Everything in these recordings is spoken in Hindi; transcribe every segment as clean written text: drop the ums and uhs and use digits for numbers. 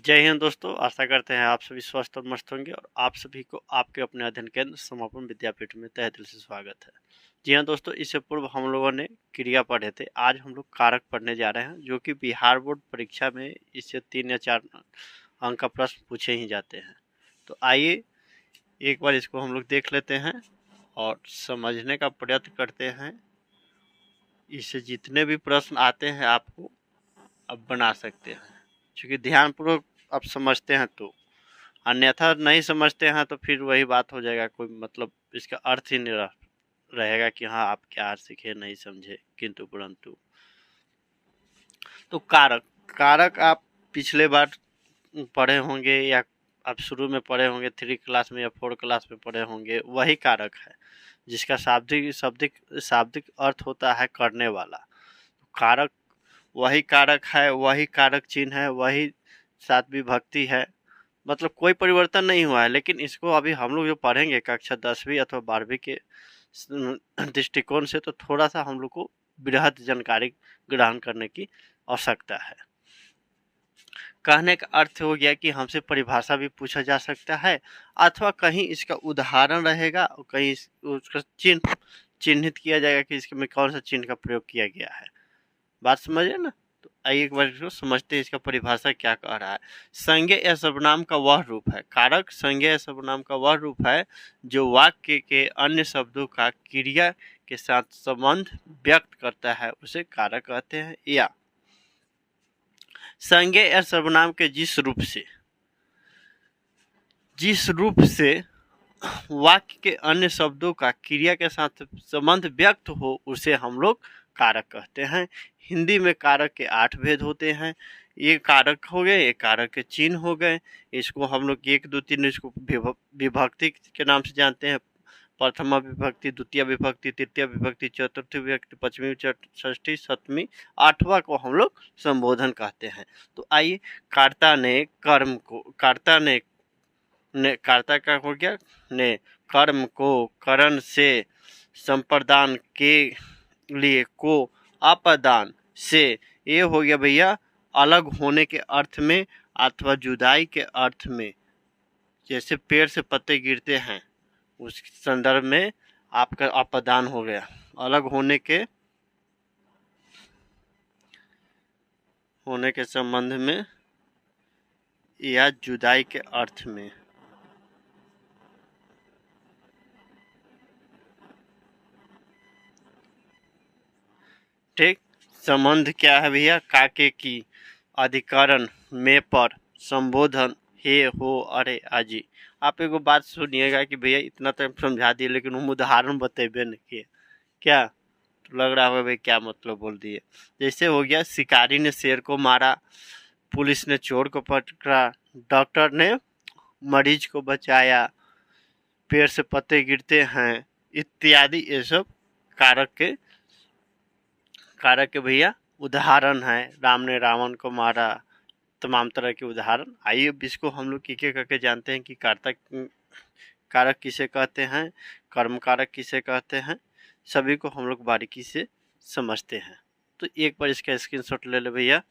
जय हिंद दोस्तों, आशा करते हैं आप सभी स्वस्थ और मस्त होंगे और आप सभी को आपके अपने अध्ययन केंद्र समापन विद्यापीठ में तहे दिल से स्वागत है। जी हाँ दोस्तों, इससे पूर्व हम लोगों ने क्रिया पढ़े थे। आज हम लोग कारक पढ़ने जा रहे हैं, जो कि बिहार बोर्ड परीक्षा में इससे 3 या 4 अंक का प्रश्न पूछे ही जाते हैं। तो आइए एक बार इसको हम लोग देख लेते हैं और समझने का प्रयत्न करते हैं। इससे जितने भी प्रश्न आते हैं आपको अब बना सकते हैं, क्योंकि ध्यानपूर्वक आप समझते हैं तो, अन्यथा नहीं समझते हैं तो फिर वही बात हो जाएगा, कोई मतलब इसका अर्थ ही नहीं रहेगा कि हाँ आप क्या सीखे नहीं समझे किंतु परंतु। तो कारक कारक आप पिछले बार पढ़े होंगे या आप शुरू में पढ़े होंगे, 3 क्लास में या 4 क्लास में पढ़े होंगे। वही कारक है जिसका शाब्दिक शाब्दिक शाब्दिक अर्थ होता है करने वाला। कारक वही कारक है, वही कारक चिन्ह है, वही सात विभक्ति है, मतलब कोई परिवर्तन नहीं हुआ है। लेकिन इसको अभी हम लोग जो पढ़ेंगे कक्षा 10वीं अथवा 12वीं के दृष्टिकोण से, तो थोड़ा सा हम लोग को बृहद जानकारी ग्रहण करने की आवश्यकता है। कहने का अर्थ हो गया कि हमसे परिभाषा भी पूछा जा सकता है, अथवा कहीं इसका उदाहरण रहेगा और कहीं उसका चिन्हित किया जाएगा कि इसमें कौन सा चिन्ह का प्रयोग किया गया है। बात समझे ना? तो आइए एक बार इसको समझते हैं, इसका परिभाषा क्या कह रहा है। संज्ञा या सर्वनाम का वह रूप है, कारक संज्ञा या सर्वनाम का वह रूप है जो वाक्य के अन्य शब्दों का क्रिया के साथ संबंध व्यक्त करता है, उसे कारक कहते हैं। या संज्ञा या सर्वनाम के जिस रूप से वाक्य के अन्य शब्दों का क्रिया के साथ संबंध व्यक्त हो, उसे हम लोग कारक कहते हैं। हिंदी में कारक के 8 भेद होते हैं। ये कारक हो गए, ये कारक के चिन्ह हो गए। इसको हम लोग 1, 2, 3 इसको विभक्ति के नाम से जानते हैं। प्रथमा विभक्ति, द्वितीय विभक्ति, तृतीय विभक्ति, चतुर्थी विभक्ति, पंचमी, षष्ठी, सप्तमी, 8वां को हम लोग संबोधन कहते हैं। तो आइए, कर्ता का हो गया ने कर्म को करण से, संप्रदान के लिए को अपदान से, ये हो गया भैया अलग होने के अर्थ में अथवा जुदाई के अर्थ में। जैसे पेड़ से पत्ते गिरते हैं, उस संदर्भ में आपका अपदान हो गया, अलग होने के संबंध में या जुदाई के अर्थ में। ठीक, संबंध क्या है भैया? काके की, अधिकरण में, पर, संबोधन हे हो अरे आजी। आप एगो बात सुनिएगा कि भैया इतना तो समझा दिए, लेकिन हम उदाहरण बतेबे नहीं किए क्या? तो लग रहा होगा भाई क्या मतलब बोल दिए। जैसे हो गया, शिकारी ने शेर को मारा, पुलिस ने चोर को पकड़ा, डॉक्टर ने मरीज को बचाया, पेड़ से पत्ते गिरते हैं, इत्यादि। ये सब कारक के भैया उदाहरण है। राम ने रावण को मारा, तमाम तरह के उदाहरण। आइए इसको हम लोग एक एक करके जानते हैं कि कारक किसे कहते हैं, कर्म कारक किसे कहते हैं। सभी को हम लोग बारीकी से समझते हैं। तो एक बार इसका स्क्रीनशॉट ले ले भैया।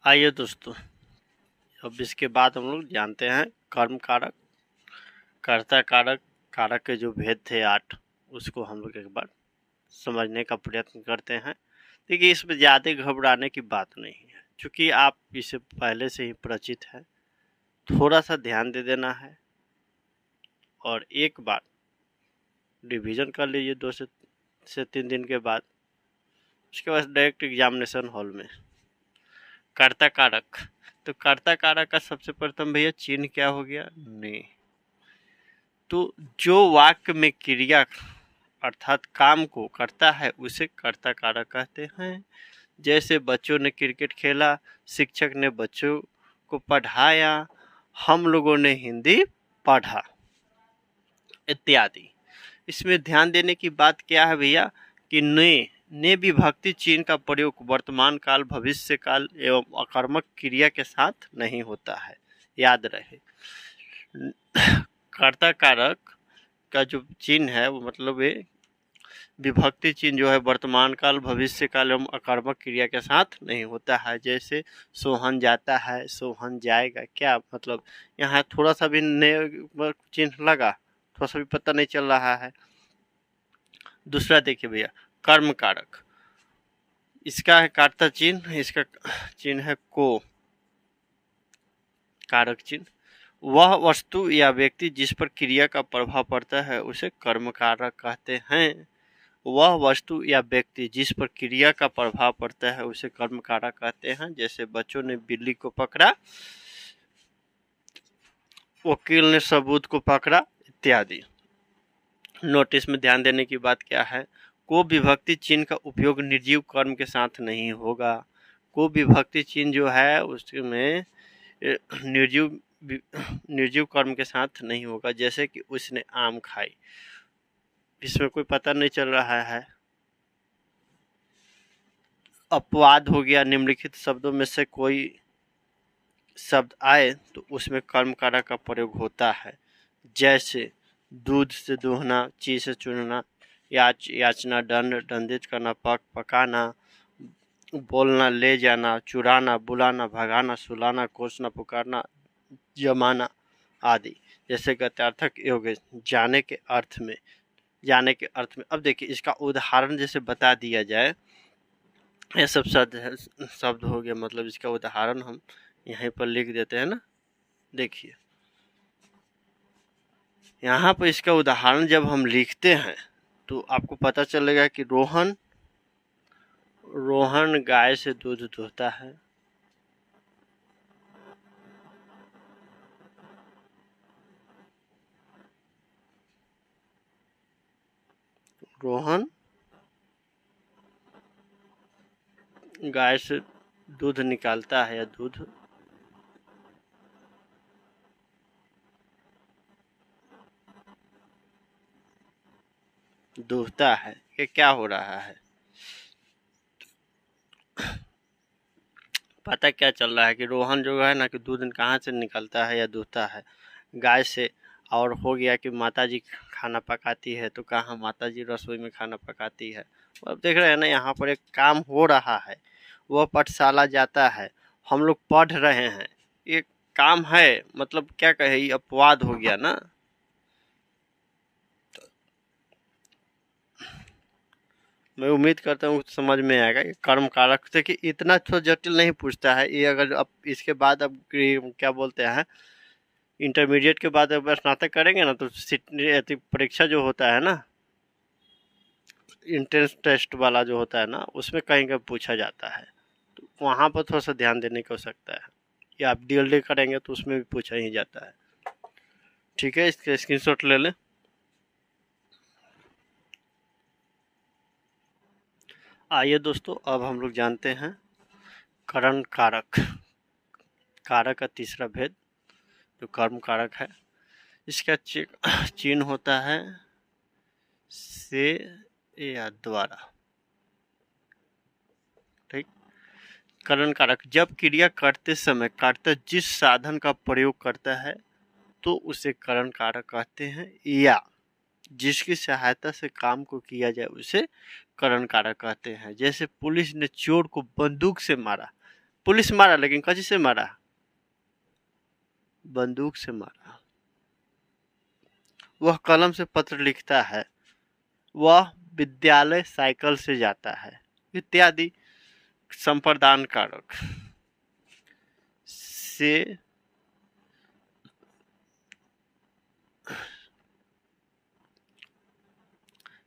आइए दोस्तों, अब इसके बाद हम लोग जानते हैं कर्म कारक, कर्ता कारक, कारक के जो भेद थे 8, उसको हम लोग एक बार समझने का प्रयत्न करते हैं। देखिए, इसमें ज़्यादा घबराने की बात नहीं है, क्योंकि आप इसे पहले से ही परिचित हैं। थोड़ा सा ध्यान दे देना है और एक बार रिवीजन कर लीजिए 2 से 3 दिन के बाद। उसके बाद डायरेक्ट एग्जामिनेशन हॉल में। कर्ता कारक, तो कर्ता कारक का सबसे प्रथम भैया चिन्ह क्या हो गया? ने। तो जो वाक्य में क्रिया अर्थात काम को करता है, उसे कर्ता कारक कहते हैं। जैसे बच्चों ने क्रिकेट खेला, शिक्षक ने बच्चों को पढ़ाया, हम लोगों ने हिंदी पढ़ा, इत्यादि। इसमें ध्यान देने की बात क्या है भैया कि ने विभक्ति चिन्ह का प्रयोग वर्तमान काल, भविष्य काल एवं अकर्मक क्रिया के साथ नहीं होता है, याद रहे। कर्ता कारक का जो चिन्ह है वो मतलब ये विभक्ति चिन्ह जो है वर्तमान काल, भविष्य काल एवं अकर्मक क्रिया के साथ नहीं होता है। जैसे सोहन जाता है, सोहन जाएगा, क्या मतलब यहाँ थोड़ा सा भी ने चिन्ह लगा, थोड़ा सा भी पता नहीं चल रहा है। दूसरा देखिए भैया, कर्म कारक, इसका है कर्ता चिन्ह, इसका चिन्ह है को, कारक चिन्ह। वह वस्तु या व्यक्ति जिस पर क्रिया का प्रभाव पड़ता है उसे कर्म कारक कहते हैं। वह वस्तु या व्यक्ति जिस पर क्रिया का प्रभाव पड़ता है उसे कर्म कारक कहते हैं। जैसे बच्चों ने बिल्ली को पकड़ा, वकील ने सबूत को पकड़ा, इत्यादि। नोटिस में ध्यान देने की बात क्या है, को विभक्ति चिन्ह का उपयोग निर्जीव कर्म के साथ नहीं होगा। को विभक्ति चिन्ह जो है उसमें निर्जीव कर्म के साथ नहीं होगा। जैसे कि उसने आम खाई, इसमें कोई पता नहीं चल रहा है। अपवाद हो गया, निम्नलिखित शब्दों में से कोई शब्द आए तो उसमें कर्म कारक का प्रयोग होता है। जैसे दूध से दूहना, ची से चुनना, याचना, दंड, दंडित करना, पकाना, बोलना, ले जाना, चुराना, बुलाना, भगाना, सुलाना, कोसना, पुकारना, जमाना आदि। जैसे गत्यार्थक योग जाने के अर्थ में, जाने के अर्थ में। अब देखिए इसका उदाहरण जैसे बता दिया जाए, ये सब शब्द हो गया, मतलब इसका उदाहरण हम यहीं पर लिख देते हैं ना। देखिए यहाँ पर इसका उदाहरण जब हम लिखते हैं तो आपको पता चलेगा कि रोहन गाय से दूध दूहता है। रोहन गाय से दूध निकालता है या दूध दूहता है। ये क्या हो रहा है, पता क्या चल रहा है कि रोहन जो है ना कि दूध कहाँ से निकलता है या दूहता है, गाय से। और हो गया कि माताजी खाना पकाती है, तो कहाँ माताजी रसोई में खाना पकाती है। अब देख रहे हैं ना, यहाँ पर एक काम हो रहा है, वह पाठशाला जाता है, हम लोग पढ़ रहे हैं, ये काम है, मतलब क्या कहे, ये अपवाद हो गया ना। मैं उम्मीद करता हूँ समझ में आएगा। ये कर्म कारक से कि इतना तो जटिल नहीं पूछता है ये। अगर अब इसके बाद अब क्या बोलते हैं, इंटरमीडिएट के बाद अब स्नातक करेंगे ना तो परीक्षा जो होता है ना, इंट्रेंस टेस्ट वाला जो होता है ना, उसमें कहीं कहीं पूछा जाता है, तो वहाँ पर थोड़ा सा ध्यान देने की आवश्यकता है। या आप डीएलडी करेंगे तो उसमें भी पूछा ही जाता है। ठीक है, इसके स्क्रीनशॉट ले लें। आइए दोस्तों, अब हम लोग जानते हैं करण कारक, कारक का तीसरा भेद जो कर्म कारक है। इसका चिन्ह होता है से या द्वारा। ठीक, करण कारक जब क्रिया करते समय कर्ता जिस साधन का प्रयोग करता है तो उसे करण कारक कहते हैं, या जिसकी सहायता से काम को किया जाए उसे करण कारक कहते हैं। जैसे पुलिस ने चोर को बंदूक से मारा, पुलिस मारा लेकिन कजी से मारा, बंदूक से मारा। वह कलम से पत्र लिखता है, वह विद्यालय साइकिल से जाता है, इत्यादि। संप्रदान कारक से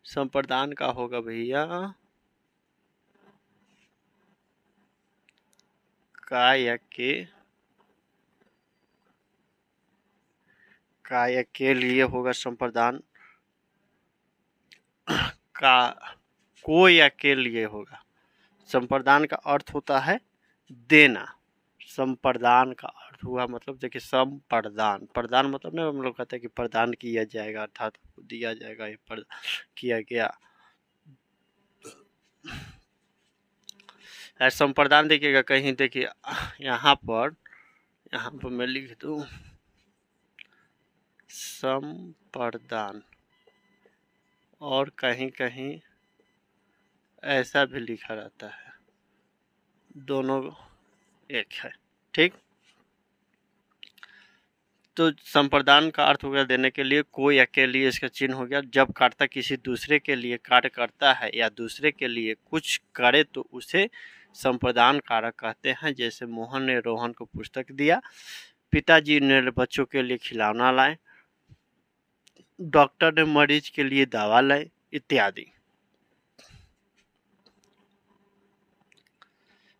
संप्रदान का होगा भैया का या के लिए होगा संप्रदान, का को या के लिए होगा। संप्रदान का अर्थ होता है देना, संप्रदान का अर्थ हुआ मतलब देखिए संप्रदान, प्रदान मतलब ना हम लोग कहते हैं कि प्रदान किया जाएगा, अर्थात दिया जाएगा, ये किया गया। संप्रदान देखिएगा कहीं, देखिए यहाँ पर मैं लिख दूं संप्रदान, और कहीं कहीं ऐसा भी लिखा रहता है, दोनों एक है। ठीक, तो संप्रदान का अर्थ हो गया देने के लिए, कोई के लिए इसका चिन्ह हो गया। जब कर्ता किसी दूसरे के लिए कार्य करता है या दूसरे के लिए कुछ करे तो उसे संप्रदान कारक कहते हैं। जैसे मोहन ने रोहन को पुस्तक दिया, पिताजी ने बच्चों के लिए खिलौना लाए, डॉक्टर ने मरीज के लिए दवा लाई, इत्यादि।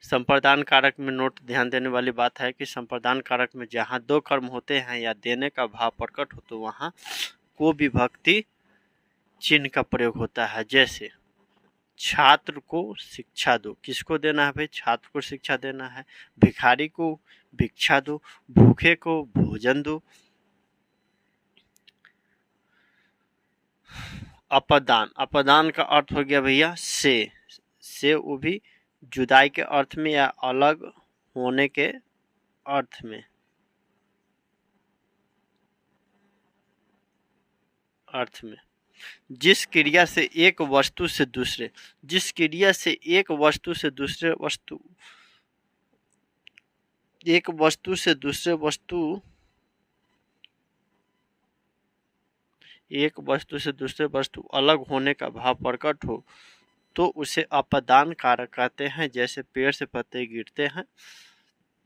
संप्रदान कारक में नोट ध्यान देने वाली बात है कि संप्रदान कारक में जहाँ दो कर्म होते हैं या देने का भाव प्रकट हो तो वहाँ को विभक्ति चिन्ह का प्रयोग होता है। जैसे छात्र को शिक्षा दो, किसको देना है भाई? छात्र को शिक्षा देना है। भिखारी को भिक्षा दो, भूखे को भोजन दो। अपदान, अपदान का अर्थ हो गया भैया से वो भी जुदाई के अर्थ में या अलग होने के अर्थ में। जिस क्रिया से एक वस्तु से दूसरे, जिस क्रिया से एक वस्तु से दूसरे वस्तु, एक वस्तु से दूसरे वस्तु, एक वस्तु से दूसरे वस्तु अलग होने का भाव प्रकट हो तो उसे अपदान कारक कहते हैं। जैसे पेड़ से पत्ते गिरते हैं,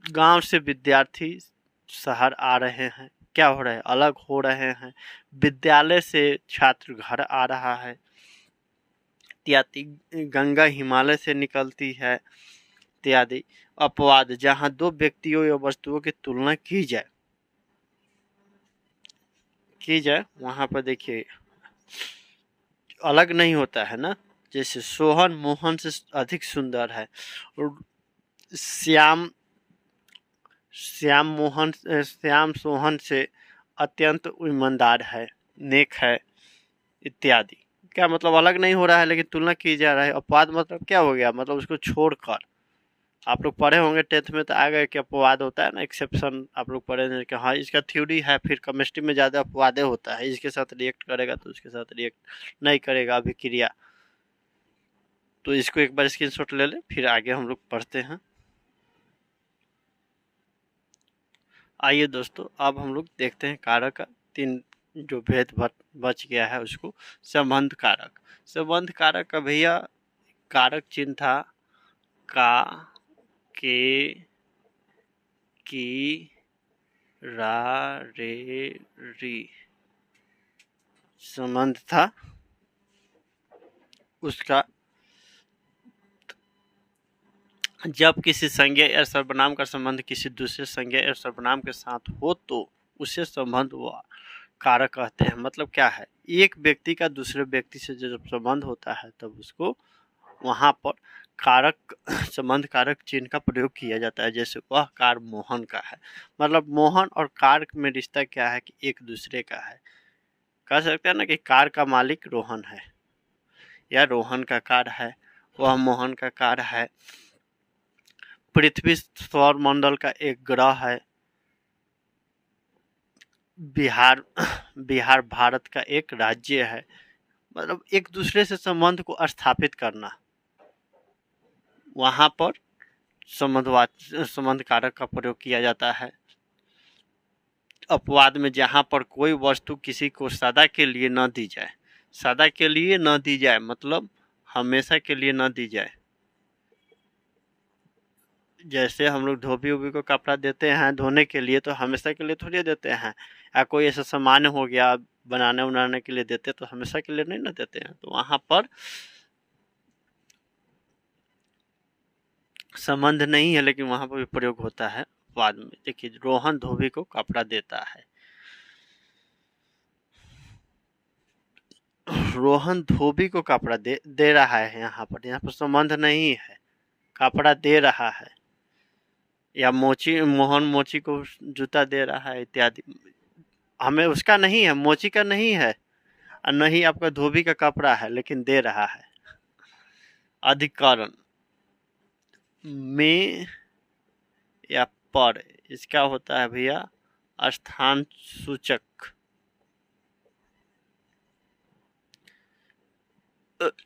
गांव से विद्यार्थी शहर आ रहे हैं, क्या हो रहा है? अलग हो रहे हैं। विद्यालय से छात्र घर आ रहा है, इत्यादि। गंगा हिमालय से निकलती है, इत्यादि। अपवाद, जहां दो व्यक्तियों या वस्तुओं की तुलना की जाए वहां पर देखिए अलग नहीं होता है ना। जैसे सोहन मोहन से अधिक सुंदर है, श्याम श्याम सोहन से अत्यंत ईमानदार है, नेक है, इत्यादि। क्या मतलब? अलग नहीं हो रहा है लेकिन तुलना की जा रहा है। अपवाद मतलब क्या हो गया? मतलब उसको छोड़कर। आप लोग पढ़े होंगे 10th में तो आ गए कि अपवाद होता है ना, एक्सेप्शन। आप लोग पढ़े हैं कि हाँ इसका थ्योरी है, फिर केमिस्ट्री में ज़्यादा अपवादे होता है, इसके साथ रिएक्ट करेगा तो उसके साथ रिएक्ट नहीं करेगा अभिक्रिया। तो इसको एक बार स्क्रीनशॉट ले लें, फिर आगे हम लोग पढ़ते हैं। आइए दोस्तों, अब हम लोग देखते हैं कारक का 3 जो भेद बच गया है उसको। संबंध कारक, संबंध कारक का भैया कारक चिन्ह था का, के, की, रा, रे, री। संबंध था उसका। जब किसी संज्ञा या सर्वनाम का संबंध किसी दूसरे संज्ञा या सर्वनाम के साथ हो तो उसे संबंध व कारक कहते हैं। मतलब क्या है? एक व्यक्ति का दूसरे व्यक्ति से जब संबंध होता है तब उसको वहां पर कारक, संबंध कारक चिन्ह का प्रयोग किया जाता है। जैसे वह कार मोहन का है, मतलब मोहन और कार में रिश्ता क्या है कि एक दूसरे का है। कह सकते हैं ना कि कार का मालिक रोहन है, या रोहन का कार है, वह मोहन का कार है। पृथ्वी सौर मंडल का एक ग्रह है। बिहार भारत का एक राज्य है। मतलब एक दूसरे से संबंध को स्थापित करना, वहां पर संबंध कारक का प्रयोग किया जाता है। अपवाद में जहां पर कोई वस्तु किसी को सदा के लिए न दी जाए, सदा के लिए न दी जाए मतलब हमेशा के लिए न दी जाए। जैसे हम लोग धोबी उबी को कपड़ा देते हैं धोने के लिए, तो हमेशा के लिए थोड़ी देते हैं। या कोई ऐसा सामान हो गया बनाने उनाने के लिए देते तो हमेशा के लिए नहीं ना देते हैं। तो वहां पर संबंध नहीं है लेकिन वहां पर भी प्रयोग होता है बाद में। देखिए, रोहन धोबी को कपड़ा देता है, रोहन धोबी को कपड़ा दे रहा है। यहाँ पर संबंध नहीं है, कपड़ा दे रहा है। या मोहन मोची को जूता दे रहा है, इत्यादि। हमें उसका नहीं है, मोची का नहीं है, और नहीं आपका धोबी का कपड़ा है, लेकिन दे रहा है। अधिकरण में या पर, इसका होता है भैया स्थान सूचक।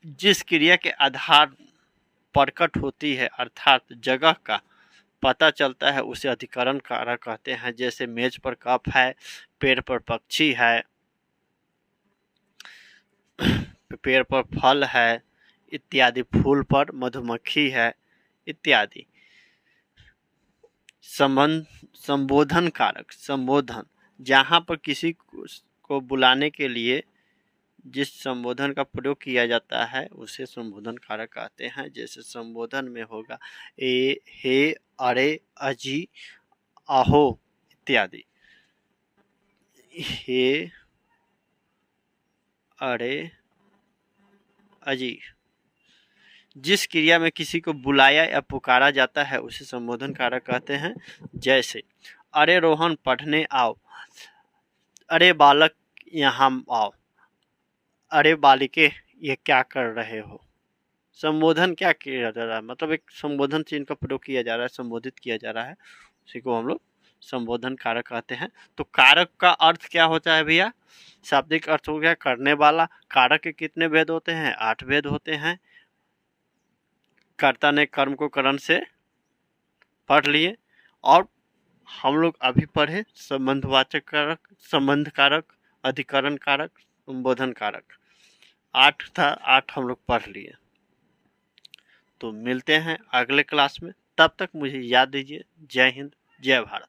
जिस क्रिया के आधार प्रकट होती है अर्थात जगह का पता चलता है उसे अधिकरण कारक कहते हैं। जैसे मेज पर कप है, पेड़ पर पक्षी है, पेड़ पर फल है इत्यादि, फूल पर मधुमक्खी है इत्यादि। संबोधन कारक, संबोधन जहाँ पर किसी को बुलाने के लिए जिस संबोधन का प्रयोग किया जाता है उसे संबोधन कारक कहते हैं। जैसे संबोधन में होगा ए, हे, अरे, अजी, आहो इत्यादि। हे, अरे, अजी। जिस क्रिया में किसी को बुलाया या पुकारा जाता है उसे संबोधन कारक कहते हैं। जैसे अरे रोहन पढ़ने आओ, अरे बालक यहाँ आओ, अरे बालिके ये क्या कर रहे हो। संबोधन क्या किया जा रहा है, मतलब एक संबोधन चिन्ह का प्रयोग किया जा रहा है, संबोधित किया जा रहा है, उसी को हम लोग संबोधन कारक कहते हैं। तो कारक का अर्थ क्या होता है भैया? शाब्दिक अर्थ हो गया करने वाला। कारक के कितने भेद होते हैं? 8 भेद होते हैं। कर्ता ने कर्म को करण से पढ़ लिए, और हम लोग अभी पढ़े संबंधवाचक कारक, संबंध कारक, अधिकरण कारक, संबोधन कारक। 8 था, 8 हम लोग पढ़ लिए। तो मिलते हैं अगले क्लास में, तब तक मुझे याद दीजिए। जय हिंद, जय भारत।